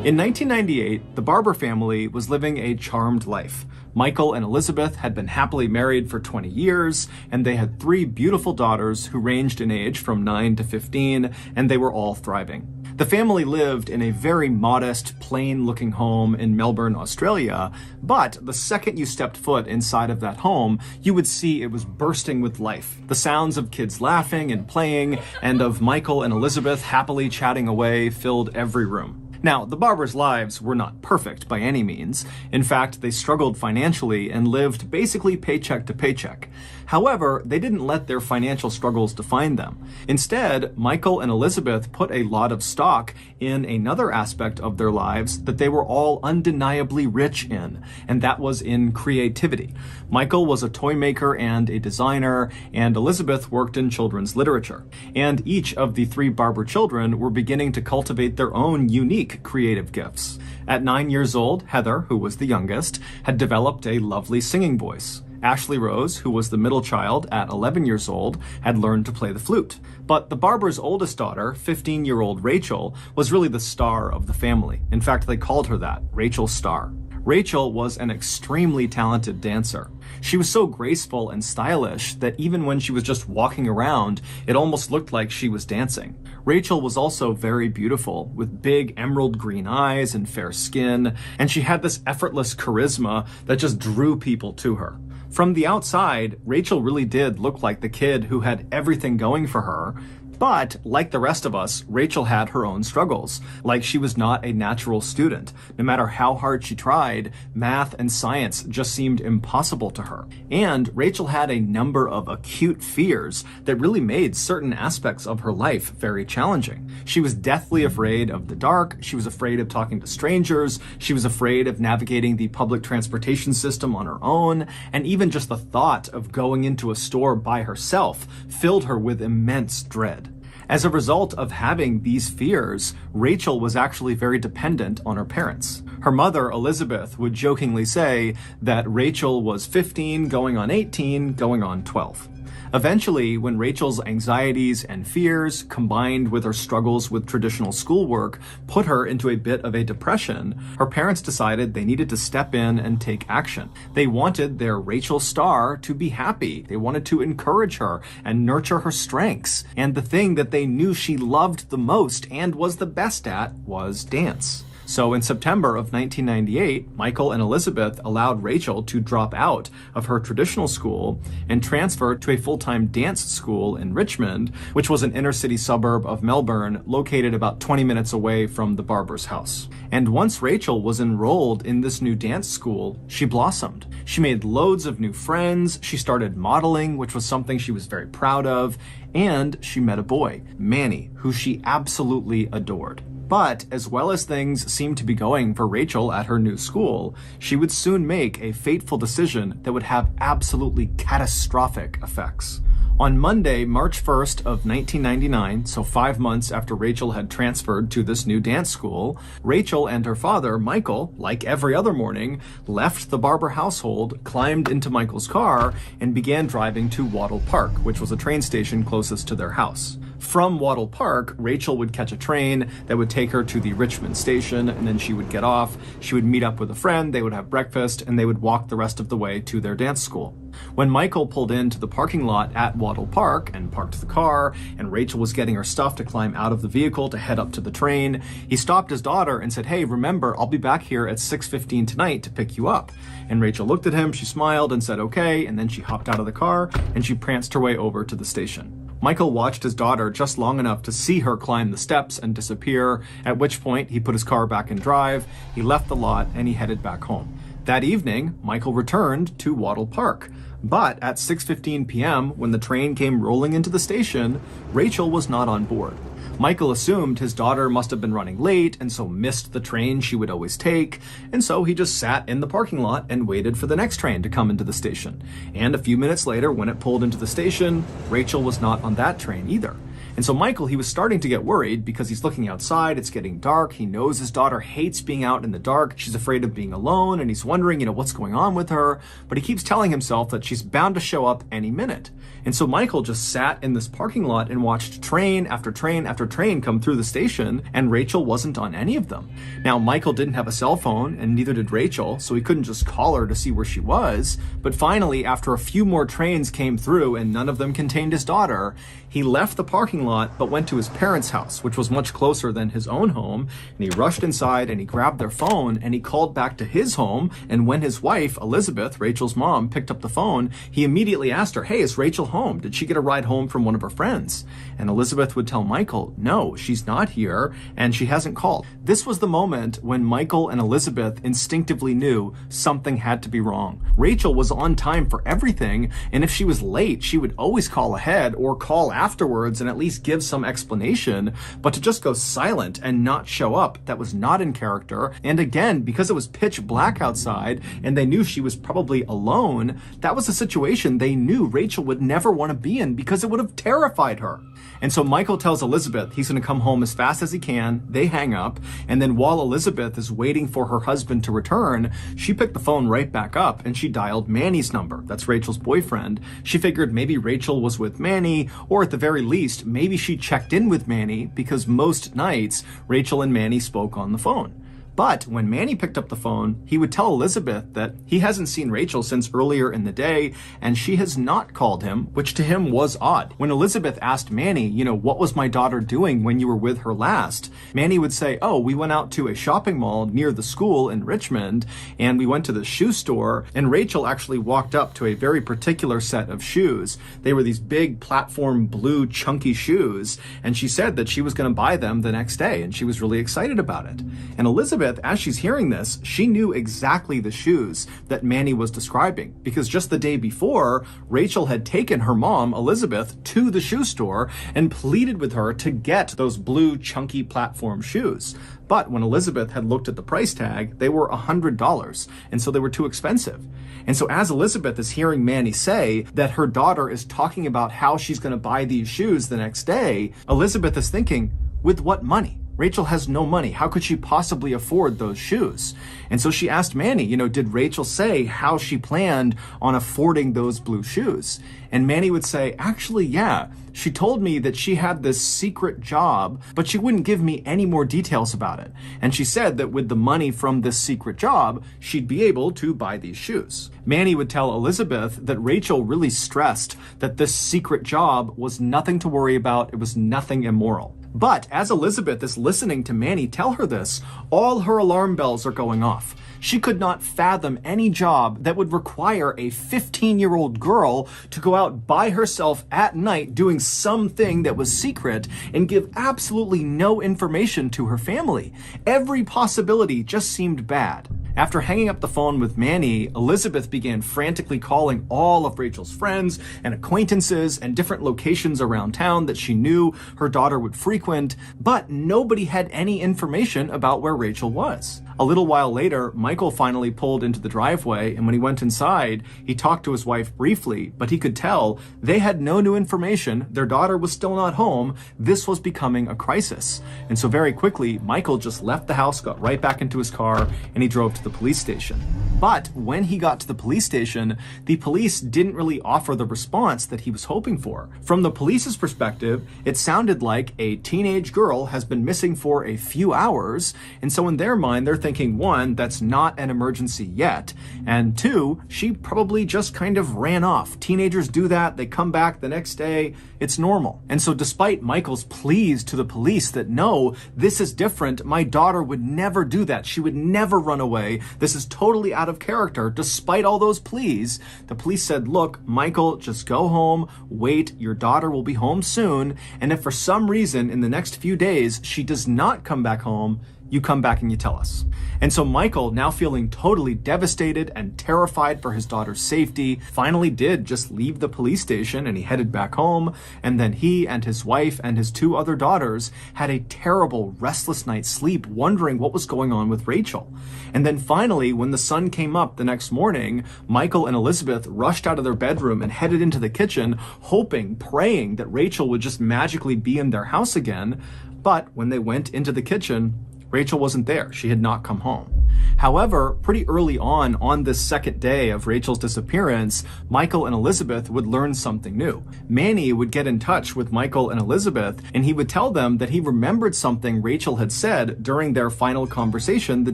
In 1998, the Barber family was living a charmed life. Michael and Elizabeth had been happily married for 20 years, and they had 3 beautiful daughters who ranged in age from 9 to 15, and they were all thriving. The family lived in a very modest, plain-looking home in Melbourne, Australia, but the second you stepped foot inside of that home, you would see it was bursting with life. The sounds of kids laughing and playing, and of Michael and Elizabeth happily chatting away filled every room. Now, the Barbers' lives were not perfect by any means. In fact, they struggled financially and lived basically paycheck to paycheck. However, they didn't let their financial struggles define them. Instead, Michael and Elizabeth put a lot of stock in another aspect of their lives that they were all undeniably rich in, and that was in creativity. Michael was a toy maker and a designer, and Elizabeth worked in children's literature. And each of the 3 Barber children were beginning to cultivate their own unique creative gifts. At 9 years old, Heather, who was the youngest, had developed a lovely singing voice. Ashley Rose, who was the middle child at 11 years old, had learned to play the flute. But the Barber's oldest daughter, 15-year-old Rachel, was really the star of the family. In fact, they called her that, Rachel Star. Rachel was an extremely talented dancer. She was so graceful and stylish that even when she was just walking around, it almost looked like she was dancing. Rachel was also very beautiful, with big emerald green eyes and fair skin, and she had this effortless charisma that just drew people to her. From the outside, Rachel really did look like the kid who had everything going for her, but like the rest of us, Rachel had her own struggles. Like she was not a natural student. No matter how hard she tried, math and science just seemed impossible to her. And Rachel had a number of acute fears that really made certain aspects of her life very challenging. She was deathly afraid of the dark. She was afraid of talking to strangers. She was afraid of navigating the public transportation system on her own. And even just the thought of going into a store by herself filled her with immense dread. As a result of having these fears, Rachel was actually very dependent on her parents. Her mother, Elizabeth, would jokingly say that Rachel was 15, going on 18, going on 12. Eventually, when Rachel's anxieties and fears, combined with her struggles with traditional schoolwork, put her into a bit of a depression, her parents decided they needed to step in and take action. They wanted their Rachel Star to be happy. They wanted to encourage her and nurture her strengths. And the thing that they knew she loved the most and was the best at was dance. So in September of 1998, Michael and Elizabeth allowed Rachel to drop out of her traditional school and transfer to a full-time dance school in Richmond, which was an inner-city suburb of Melbourne located about 20 minutes away from the Barber's house. And once Rachel was enrolled in this new dance school, she blossomed. She made loads of new friends, she started modeling, which was something she was very proud of, and she met a boy, Manny, who she absolutely adored. But as well as things seemed to be going for Rachel at her new school, she would soon make a fateful decision that would have absolutely catastrophic effects. On Monday, March 1st of 1999, so 5 months after Rachel had transferred to this new dance school, Rachel and her father, Michael, like every other morning, left the Barber household, climbed into Michael's car, and began driving to Wattle Park, which was a train station closest to their house. From Wattle Park, Rachel would catch a train that would take her to the Richmond station, and then she would get off, she would meet up with a friend, they would have breakfast, and they would walk the rest of the way to their dance school. When Michael pulled into the parking lot at Wattle Park and parked the car, and Rachel was getting her stuff to climb out of the vehicle to head up to the train, he stopped his daughter and said, "Hey, remember, I'll be back here at 6:15 tonight to pick you up." And Rachel looked at him, she smiled and said, "Okay," and then she hopped out of the car and she pranced her way over to the station. Michael watched his daughter just long enough to see her climb the steps and disappear, at which point he put his car back in drive, he left the lot, and he headed back home. That evening, Michael returned to Wattle Park. But at 6:15 p.m., when the train came rolling into the station, Rachel was not on board. Michael assumed his daughter must have been running late and so missed the train she would always take, and so he just sat in the parking lot and waited for the next train to come into the station. And a few minutes later, when it pulled into the station, Rachel was not on that train either. And so Michael, he was starting to get worried because he's looking outside, it's getting dark, he knows his daughter hates being out in the dark, she's afraid of being alone, and he's wondering, what's going on with her, but he keeps telling himself that she's bound to show up any minute. And so Michael just sat in this parking lot and watched train after train after train come through the station, and Rachel wasn't on any of them. Now, Michael didn't have a cell phone, and neither did Rachel, so he couldn't just call her to see where she was. But finally, after a few more trains came through and none of them contained his daughter, he left the parking lot but went to his parents' house, which was much closer than his own home, and he rushed inside and he grabbed their phone and he called back to his home. And when his wife, Elizabeth, Rachel's mom, picked up the phone, he immediately asked her, "Hey, is Rachel home? Did she get a ride home from one of her friends?" And Elizabeth would tell Michael, "No, she's not here and she hasn't called." This was the moment when Michael and Elizabeth instinctively knew something had to be wrong. Rachel was on time for everything, and if she was late, she would always call ahead or call afterwards and at least give some explanation. But to just go silent and not show up, that was not in character. And again, because it was pitch black outside and they knew she was probably alone, that was a situation they knew Rachel would never want to be in because it would have terrified her. And so Michael tells Elizabeth he's going to come home as fast as he can. They hang up, and then while Elizabeth is waiting for her husband to return, she picked the phone right back up and she dialed Manny's number. That's Rachel's boyfriend. She figured maybe Rachel was with Manny, or at the very least, maybe she checked in with Manny, because most nights Rachel and Manny spoke on the phone. But when Manny picked up the phone, he would tell Elizabeth that he hasn't seen Rachel since earlier in the day, and she has not called him, which to him was odd. When Elizabeth asked Manny, what was my daughter doing when you were with her last? Manny would say, "Oh, we went out to a shopping mall near the school in Richmond, and we went to the shoe store, and Rachel actually walked up to a very particular set of shoes. They were these big platform blue chunky shoes, and she said that she was going to buy them the next day, and she was really excited about it." And Elizabeth, as she's hearing this, she knew exactly the shoes that Manny was describing, because just the day before, Rachel had taken her mom, Elizabeth, to the shoe store and pleaded with her to get those blue chunky platform shoes. But when Elizabeth had looked at the price tag, they were $100, and so they were too expensive. And so as Elizabeth is hearing Manny say that her daughter is talking about how she's going to buy these shoes the next day, Elizabeth is thinking, with what money? Rachel has no money. How could she possibly afford those shoes? And so she asked Manny, did Rachel say how she planned on affording those blue shoes? And Manny would say, "Actually, yeah. She told me that she had this secret job, but she wouldn't give me any more details about it. And she said that with the money from this secret job, she'd be able to buy these shoes." Manny would tell Elizabeth that Rachel really stressed that this secret job was nothing to worry about. It was nothing immoral. But as Elizabeth is listening to Manny tell her this, all her alarm bells are going off. She could not fathom any job that would require a 15-year-old girl to go out by herself at night doing something that was secret and give absolutely no information to her family. Every possibility just seemed bad. After hanging up the phone with Manny, Elizabeth began frantically calling all of Rachel's friends and acquaintances and different locations around town that she knew her daughter would frequent, but nobody had any information about where Rachel was. A little while later, Michael finally pulled into the driveway, and when he went inside, he talked to his wife briefly, but he could tell they had no new information. Their daughter was still not home. This was becoming a crisis. And so very quickly, Michael just left the house, got right back into his car, and he drove to the police station. But when he got to the police station, the police didn't really offer the response that he was hoping for. From the police's perspective, it sounded like a teenage girl has been missing for a few hours, and so in their mind, they're thinking, one, that's not an emergency yet, and two, she probably just kind of ran off. Teenagers do that, they come back the next day, it's normal. And so despite Michael's pleas to the police that no, this is different, my daughter would never do that, she would never run away, this is totally out of character, despite all those pleas, the police said, look, Michael, just go home, wait, your daughter will be home soon, and if for some reason in the next few days she does not come back home, you come back and you tell us. And so Michael, now feeling totally devastated and terrified for his daughter's safety, finally did just leave the police station and he headed back home. And then he and his wife and his 2 other daughters had a terrible, restless night's sleep, wondering what was going on with Rachel. And then finally, when the sun came up the next morning, Michael and Elizabeth rushed out of their bedroom and headed into the kitchen, hoping, praying that Rachel would just magically be in their house again. But when they went into the kitchen, Rachel wasn't there. She had not come home. However, pretty early on this second day of Rachel's disappearance, Michael and Elizabeth would learn something new. Manny would get in touch with Michael and Elizabeth, and he would tell them that he remembered something Rachel had said during their final conversation the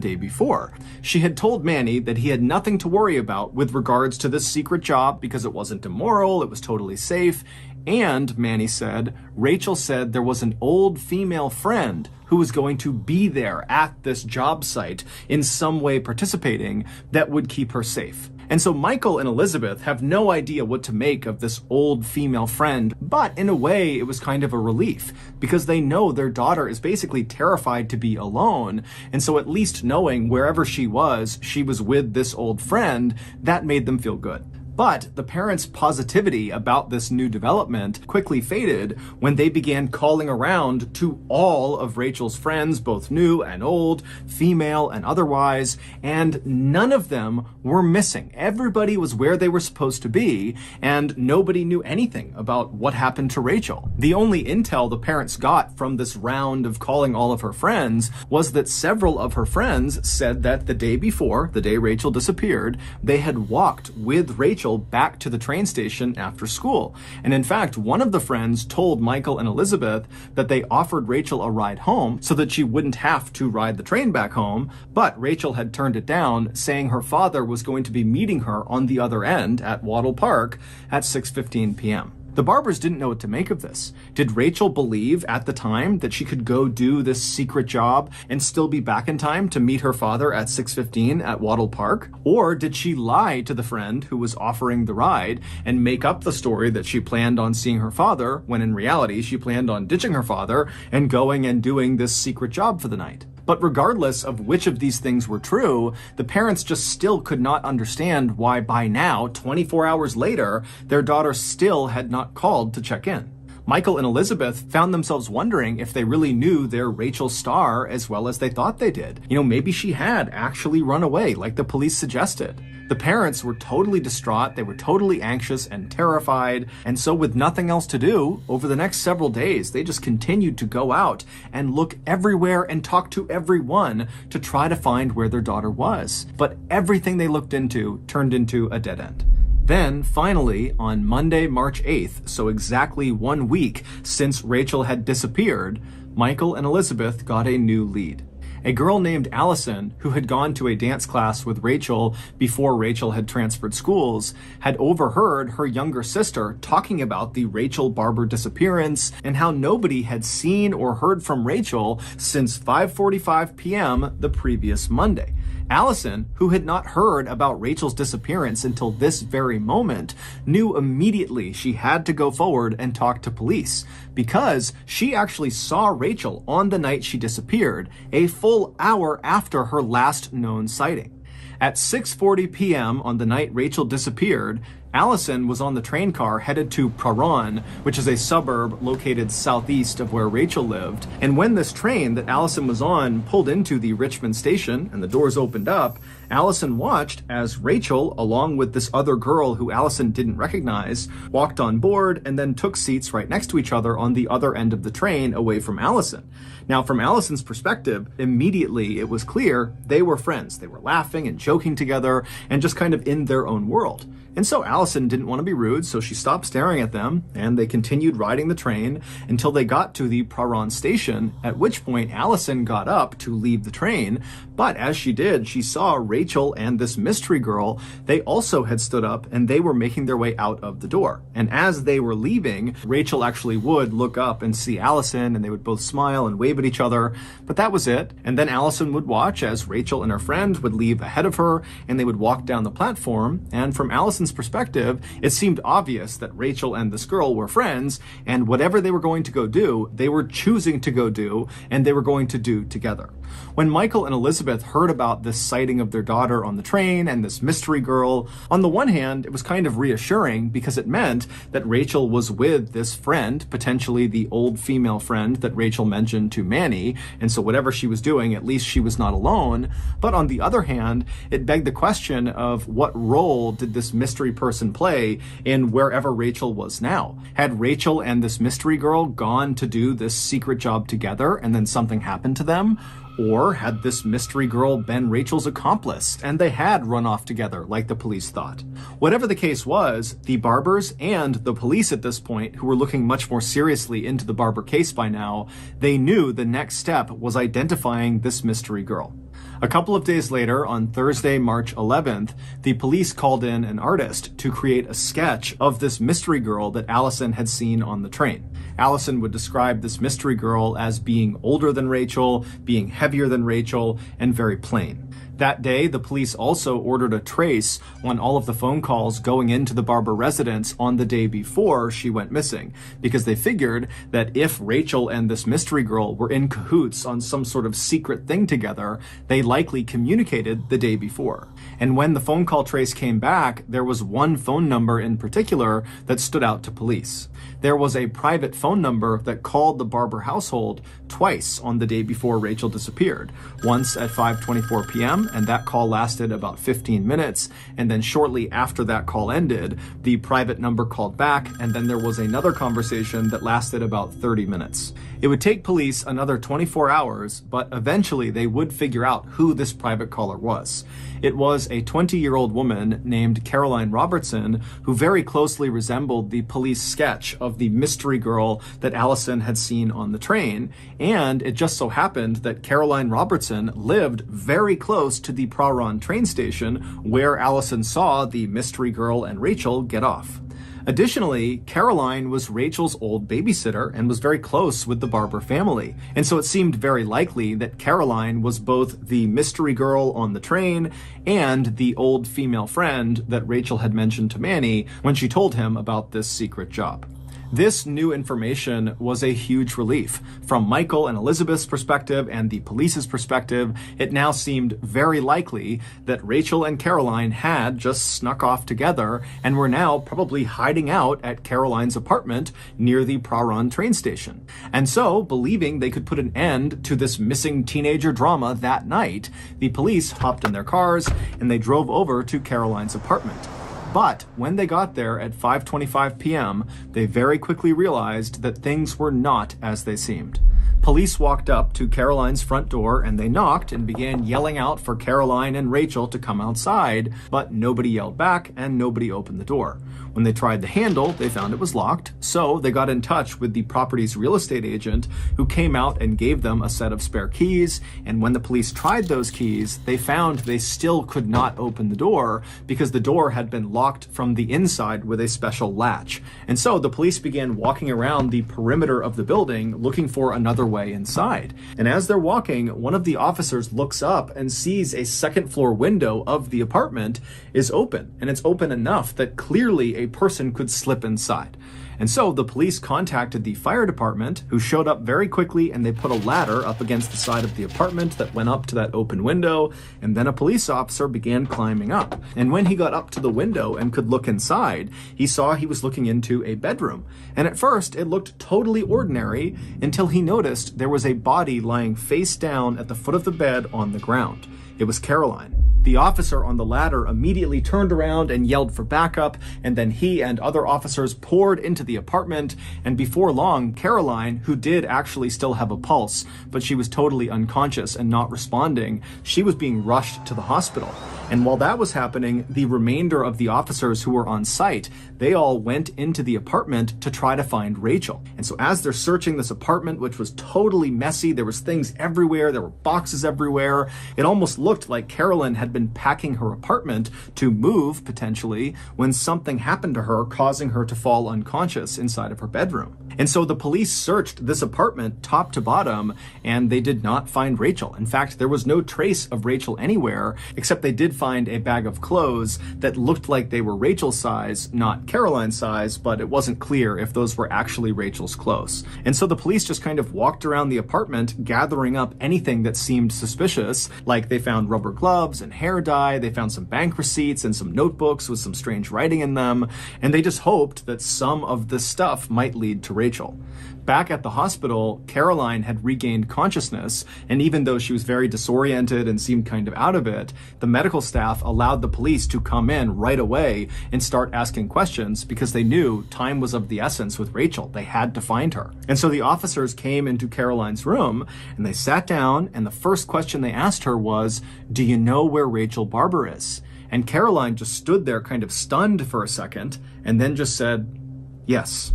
day before. She had told Manny that he had nothing to worry about with regards to this secret job because it wasn't immoral, it was totally safe. And, Manny said, Rachel said there was an old female friend who was going to be there at this job site in some way participating that would keep her safe. And so Michael and Elizabeth have no idea what to make of this old female friend, but in a way it was kind of a relief because they know their daughter is basically terrified to be alone. And so at least knowing wherever she was with this old friend, that made them feel good. But the parents' positivity about this new development quickly faded when they began calling around to all of Rachel's friends, both new and old, female and otherwise, and none of them were missing. Everybody was where they were supposed to be, and nobody knew anything about what happened to Rachel. The only intel the parents got from this round of calling all of her friends was that several of her friends said that the day before, the day Rachel disappeared, they had walked with Rachel back to the train station after school. And in fact, one of the friends told Michael and Elizabeth that they offered Rachel a ride home so that she wouldn't have to ride the train back home, but Rachel had turned it down, saying her father was going to be meeting her on the other end at Wattle Park at 6:15 p.m. The Barbers didn't know what to make of this. Did Rachel believe at the time that she could go do this secret job and still be back in time to meet her father at 6:15 at Wattle Park? Or did she lie to the friend who was offering the ride and make up the story that she planned on seeing her father when in reality she planned on ditching her father and going and doing this secret job for the night? But regardless of which of these things were true, the parents just still could not understand why by now, 24 hours later, their daughter still had not called to check in. Michael and Elizabeth found themselves wondering if they really knew their Rachel Starr as well as they thought they did. Maybe she had actually run away like the police suggested. The parents were totally distraught, they were totally anxious and terrified, and so with nothing else to do, over the next several days, they just continued to go out and look everywhere and talk to everyone to try to find where their daughter was. But everything they looked into turned into a dead end. Then, finally, on Monday, March 8th, so exactly 1 week since Rachel had disappeared, Michael and Elizabeth got a new lead. A girl named Allison, who had gone to a dance class with Rachel before Rachel had transferred schools, had overheard her younger sister talking about the Rachel Barber disappearance and how nobody had seen or heard from Rachel since 5:45 p.m. the previous Monday. Allison, who had not heard about Rachel's disappearance until this very moment, knew immediately she had to go forward and talk to police because she actually saw Rachel on the night she disappeared, a full hour after her last known sighting. At 6:40 p.m. on the night Rachel disappeared, Allison was on the train car headed to Praran, which is a suburb located southeast of where Rachel lived. And when this train that Allison was on pulled into the Richmond station and the doors opened up, Allison watched as Rachel, along with this other girl who Allison didn't recognize, walked on board and then took seats right next to each other on the other end of the train away from Allison. Now, from Allison's perspective, immediately it was clear they were friends. They were laughing and joking together and just kind of in their own world. And so Allison didn't want to be rude, so she stopped staring at them, and they continued riding the train until they got to the Praran station, at which point Allison got up to leave the train. But as she did, she saw Rachel and this mystery girl. They also had stood up, and they were making their way out of the door. And as they were leaving, Rachel actually would look up and see Allison, and they would both smile and wave at each other. But that was it. And then Allison would watch as Rachel and her friend would leave ahead of her, and they would walk down the platform. And from Allison's Allison's perspective, it seemed obvious that Rachel and this girl were friends, and whatever they were going to go do, they were choosing to go do, and they were going to do together. When Michael and Elizabeth heard about this sighting of their daughter on the train and this mystery girl, on the one hand, it was kind of reassuring because it meant that Rachel was with this friend, potentially the old female friend that Rachel mentioned to Manny, and so whatever she was doing, at least she was not alone. But on the other hand, it begged the question of what role did this mystery person play in wherever Rachel was now? Had Rachel and this mystery girl gone to do this secret job together and then something happened to them? Or had this mystery girl been Rachel's accomplice, and they had run off together like the police thought? Whatever the case was, the Barbers and the police at this point, who were looking much more seriously into the Barber case by now, they knew the next step was identifying this mystery girl. A couple of days later, on Thursday, March 11th, the police called in an artist to create a sketch of this mystery girl that Allison had seen on the train. Allison would describe this mystery girl as being older than Rachel, being heavier than Rachel, and very plain. That day, the police also ordered a trace on all of the phone calls going into the Barber residence on the day before she went missing, because they figured that if Rachel and this mystery girl were in cahoots on some sort of secret thing together, they likely communicated the day before. And when the phone call trace came back, there was one phone number in particular that stood out to police. There was a private phone number that called the Barber household twice on the day before Rachel disappeared. Once at 5:24 p.m., and that call lasted about 15 minutes, and then shortly after that call ended, the private number called back, and then there was another conversation that lasted about 30 minutes. It would take police another 24 hours, but eventually they would figure out who this private caller was. It was a 20-year-old woman named Caroline Robertson, who very closely resembled the police sketch of the mystery girl that Allison had seen on the train, and it just so happened that Caroline Robertson lived very close to the Praron train station where Allison saw the mystery girl and Rachel get off. Additionally, Caroline was Rachel's old babysitter and was very close with the Barber family, and so it seemed very likely that Caroline was both the mystery girl on the train and the old female friend that Rachel had mentioned to Manny when she told him about this secret job. This new information was a huge relief. From Michael and Elizabeth's perspective and the police's perspective, it now seemed very likely that Rachel and Caroline had just snuck off together and were now probably hiding out at Caroline's apartment near the Praron train station. And so, believing they could put an end to this missing teenager drama that night, the police hopped in their cars and they drove over to Caroline's apartment. But when they got there at 5:25 p.m., they very quickly realized that things were not as they seemed. Police walked up to Caroline's front door and they knocked and began yelling out for Caroline and Rachel to come outside, but nobody yelled back and nobody opened the door. When they tried the handle, they found it was locked, so they got in touch with the property's real estate agent, who came out and gave them a set of spare keys, and when the police tried those keys, they found they still could not open the door because the door had been locked from the inside with a special latch. And so the police began walking around the perimeter of the building looking for another way inside. And as they're walking, one of the officers looks up and sees a second floor window of the apartment is open, and it's open enough that clearly a person could slip inside. And so the police contacted the fire department, who showed up very quickly, and they put a ladder up against the side of the apartment that went up to that open window, and then a police officer began climbing up. And when he got up to the window and could look inside, he saw he was looking into a bedroom. And at first, it looked totally ordinary until he noticed there was a body lying face down at the foot of the bed on the ground. It was Caroline. The officer on the ladder immediately turned around and yelled for backup, and then he and other officers poured into the apartment, and before long, Caroline, who did actually still have a pulse, but she was totally unconscious and not responding, she was being rushed to the hospital. And while that was happening, the remainder of the officers who were on site, they all went into the apartment to try to find Rachel. And so as they're searching this apartment, which was totally messy, there was things everywhere, there were boxes everywhere, it almost looked like Caroline had been packing her apartment to move, potentially, when something happened to her, causing her to fall unconscious inside of her bedroom. And so the police searched this apartment top to bottom, and they did not find Rachel. In fact, there was no trace of Rachel anywhere, except they did find a bag of clothes that looked like they were Rachel's size, not Caroline's size, but it wasn't clear if those were actually Rachel's clothes. And so the police just kind of walked around the apartment gathering up anything that seemed suspicious, like they found rubber gloves and hair dye, they found some bank receipts and some notebooks with some strange writing in them, and they just hoped that some of this stuff might lead to Rachel. Back at the hospital, Caroline had regained consciousness, and even though she was very disoriented and seemed kind of out of it, the medical staff allowed the police to come in right away and start asking questions because they knew time was of the essence with Rachel. They had to find her. And so the officers came into Caroline's room and they sat down, and the first question they asked her was, "Do you know where Rachel Barber is?" And Caroline just stood there kind of stunned for a second and then just said, "Yes."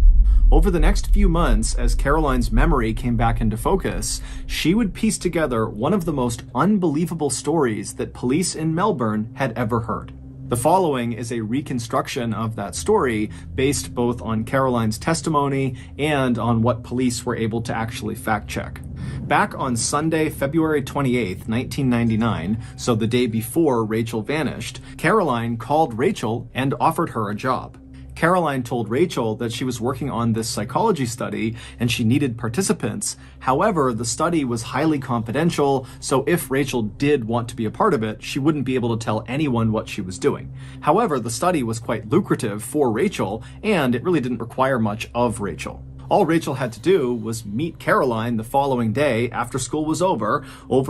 Over the next few months, as Caroline's memory came back into focus, she would piece together one of the most unbelievable stories that police in Melbourne had ever heard. The following is a reconstruction of that story based both on Caroline's testimony and on what police were able to actually fact-check. Back on Sunday, February 28th, 1999, so the day before Rachel vanished, Caroline called Rachel and offered her a job. Caroline told Rachel that she was working on this psychology study and she needed participants. However, the study was highly confidential, so if Rachel did want to be a part of it, she wouldn't be able to tell anyone what she was doing. However, the study was quite lucrative for Rachel, and it really didn't require much of Rachel. All Rachel had to do was meet Caroline the following day after school was over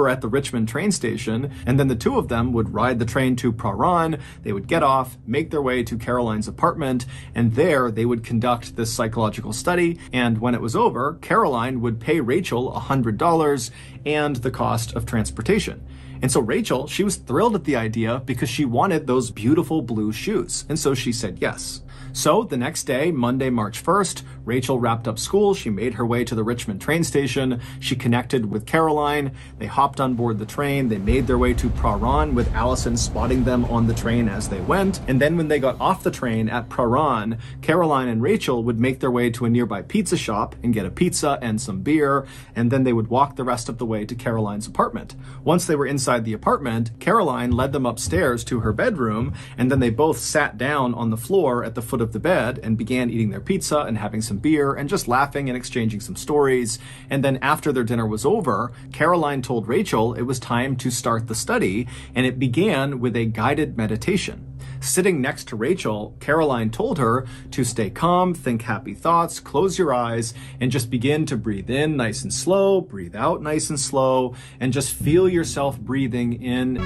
at the Richmond train station, and then the two of them would ride the train to Prahran. They would get off, make their way to Caroline's apartment, and there they would conduct this psychological study, and when it was over, Caroline would pay Rachel $100 and the cost of transportation. And so Rachel, she was thrilled at the idea because she wanted those beautiful blue shoes, and so she said yes. So the next day, Monday, March 1st, Rachel wrapped up school. She made her way to the Richmond train station. She connected with Caroline. They hopped on board the train. They made their way to Prahran with Allison spotting them on the train as they went. And then when they got off the train at Prahran, Caroline and Rachel would make their way to a nearby pizza shop and get a pizza and some beer. And then they would walk the rest of the way to Caroline's apartment. Once they were inside the apartment, Caroline led them upstairs to her bedroom. And then they both sat down on the floor at the foot of the bed and began eating their pizza and having some beer and just laughing and exchanging some stories. And then after their dinner was over, Caroline told Rachel it was time to start the study, and it began with a guided meditation. Sitting next to Rachel, Caroline told her to stay calm, think happy thoughts, close your eyes, and just begin to breathe in nice and slow, breathe out nice and slow, and just feel yourself breathing in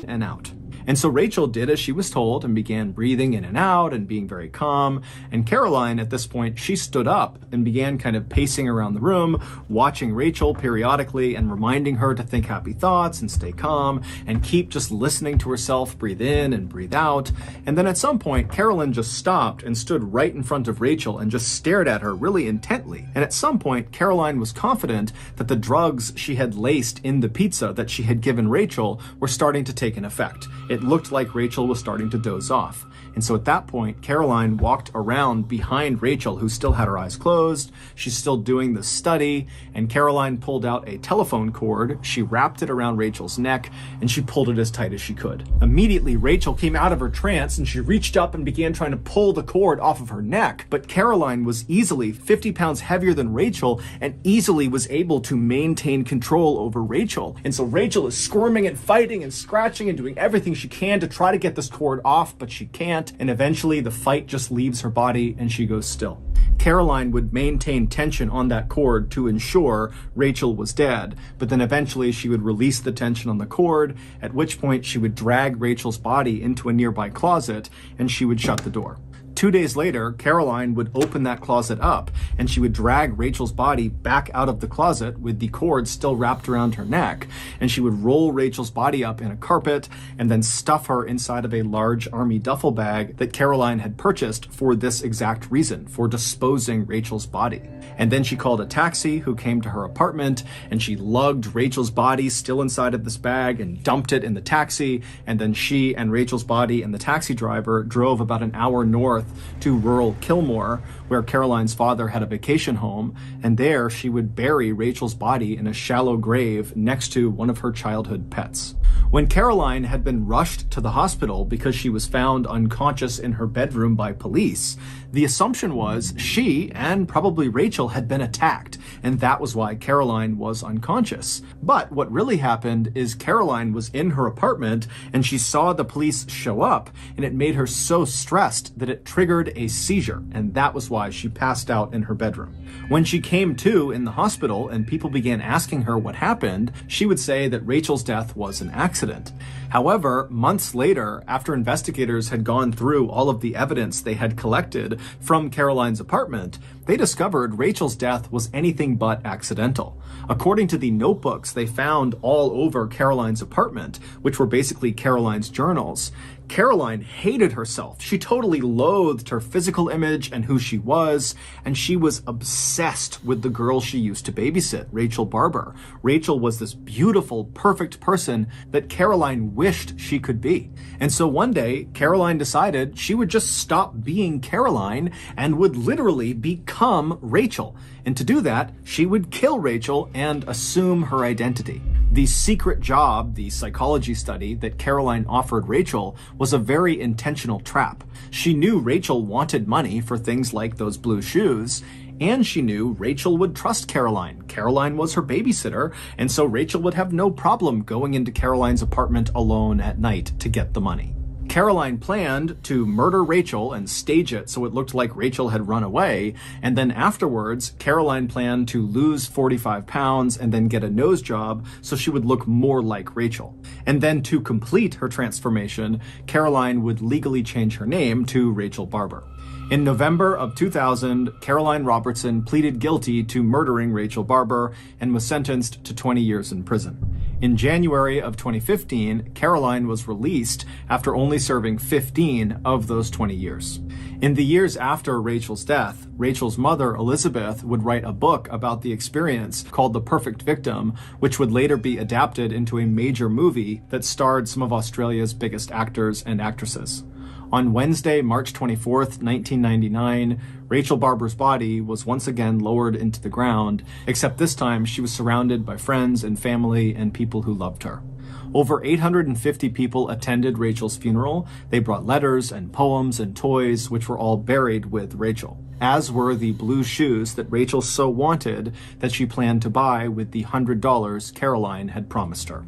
and out. And so Rachel did as she was told and began breathing in and out and being very calm. And Caroline, at this point, she stood up and began kind of pacing around the room, watching Rachel periodically and reminding her to think happy thoughts and stay calm and keep just listening to herself breathe in and breathe out. And then at some point, Caroline just stopped and stood right in front of Rachel and just stared at her really intently. And at some point, Caroline was confident that the drugs she had laced in the pizza that she had given Rachel were starting to take an effect. It looked like Rachel was starting to doze off. And so at that point, Caroline walked around behind Rachel, who still had her eyes closed. She's still doing the study, and Caroline pulled out a telephone cord. She wrapped it around Rachel's neck, and she pulled it as tight as she could. Immediately, Rachel came out of her trance, and she reached up and began trying to pull the cord off of her neck. But Caroline was easily 50 pounds heavier than Rachel, and easily was able to maintain control over Rachel. And so Rachel is squirming and fighting and scratching and doing everything she can to try to get this cord off, but she can't, and eventually the fight just leaves her body and she goes still. Caroline would maintain tension on that cord to ensure Rachel was dead, but then eventually she would release the tension on the cord, at which point she would drag Rachel's body into a nearby closet and she would shut the door. 2 days later, Caroline would open that closet up and she would drag Rachel's body back out of the closet with the cord still wrapped around her neck, and she would roll Rachel's body up in a carpet and then stuff her inside of a large army duffel bag that Caroline had purchased for this exact reason, for disposing Rachel's body. And then she called a taxi who came to her apartment, and she lugged Rachel's body still inside of this bag and dumped it in the taxi, and then she and Rachel's body and the taxi driver drove about an hour north to rural Kilmore, where Caroline's father had a vacation home, and there she would bury Rachel's body in a shallow grave next to one of her childhood pets. When Caroline had been rushed to the hospital because she was found unconscious in her bedroom by police, the assumption was she, and probably Rachel, had been attacked, and that was why Caroline was unconscious. But what really happened is Caroline was in her apartment and she saw the police show up, and it made her so stressed that it triggered a seizure, and that was why she passed out in her bedroom. When she came to in the hospital and people began asking her what happened, she would say that Rachel's death was an accident. However, months later, after investigators had gone through all of the evidence they had collected from Caroline's apartment, they discovered Rachel's death was anything but accidental. According to the notebooks they found all over Caroline's apartment, which were basically Caroline's journals, Caroline hated herself. She totally loathed her physical image and who she was, and she was obsessed with the girl she used to babysit, Rachel Barber. Rachel was this beautiful, perfect person that Caroline wished she could be. And so one day, Caroline decided she would just stop being Caroline and would literally become Rachel. And to do that, she would kill Rachel and assume her identity. The secret job, the psychology study that Caroline offered Rachel, was a very intentional trap. She knew Rachel wanted money for things like those blue shoes, and she knew Rachel would trust Caroline. Caroline was her babysitter, and so Rachel would have no problem going into Caroline's apartment alone at night to get the money. Caroline planned to murder Rachel and stage it so it looked like Rachel had run away, and then afterwards, Caroline planned to lose 45 pounds and then get a nose job so she would look more like Rachel. And then to complete her transformation, Caroline would legally change her name to Rachel Barber. In November of 2000, Caroline Robertson pleaded guilty to murdering Rachel Barber and was sentenced to 20 years in prison. In January of 2015, Caroline was released after only serving 15 of those 20 years. In the years after Rachel's death, Rachel's mother, Elizabeth, would write a book about the experience called The Perfect Victim, which would later be adapted into a major movie that starred some of Australia's biggest actors and actresses. On Wednesday, March 24th, 1999, Rachel Barber's body was once again lowered into the ground, except this time she was surrounded by friends and family and people who loved her. Over 850 people attended Rachel's funeral. They brought letters and poems and toys, which were all buried with Rachel, as were the blue shoes that Rachel so wanted that she planned to buy with the $100 Caroline had promised her.